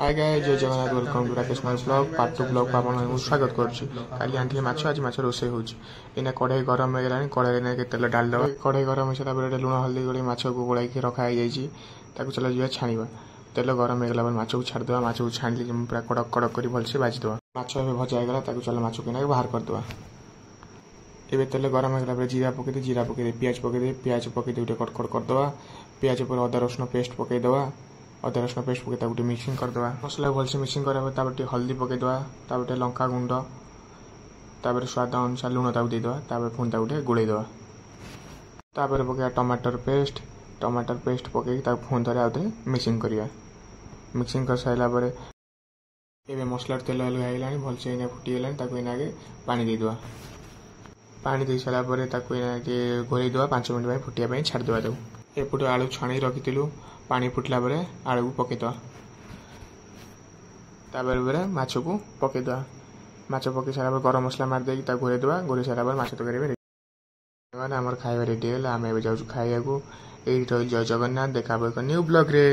हाय guys जय Jagannath welcome to Rakesh Kumar blog part 2 blog आपन स्वागत करुच्ची काली आंटी माछ आज माछ रोसे होची इना कढ़ाई गरम हो गलानी कढ़ाई ने के तेल डाल दबा कढ़ाई गरम हो सारा पर लुण हल्दी गोली माछ को गोलाई के रखा हो जाईची ताको चला जिया छाणीबा तेल गरम हो गला पर माछ को छाड़ दबा माछ को छाणली पूरा कड़क कड़क करी भलसे भाजी दबा माछ ए भजा हो गला ताको चला माछ के ना बाहर कर दबा एबे तेल गरम हो गला पर जीरा पके दे प्याज पके दे कट कट कर दबा प्याज पर अदा रसुन पेस्ट पके दबा अदा रसुन पेस्ट पके ताको मिक्सिंग कर दबा मसला भलसे मिक्सिंग करा तापर हल्दी पके दबा तापर लंका गुंड तापर स्वाद अनुसार लुण ताको दे दबा तापर पुन ताको गुड़े दबा तापर पके टमाटर पेस्ट पके ताको पुन थरे आउते मिक्सिंग करिया मिक्सिंग कर साइला परे एबे मसला तेल अलग आइलानी भलसे इना फुटी गलानी ताको इना के पानी दे दबा पानी दे सारा परे ताको इना के घोरै दबा 5 मिनिट भाई फुटिया पई छाड़ दबा ताको एपटे आलू छाणी रखिथिलु पानी फुटला परे आलू को पके दबा तापर माछ को पके दबा माछ पके सारा पर गरम मसला मार देकी ताको घोरै दबा घोरै सारा पर माछ तरकारी रेडी हमर खाଇବା रेडी होला आमे जाऊ खाइया को एई जय जगन्नाथ देखाबो एक न्यू ब्लॉग रे।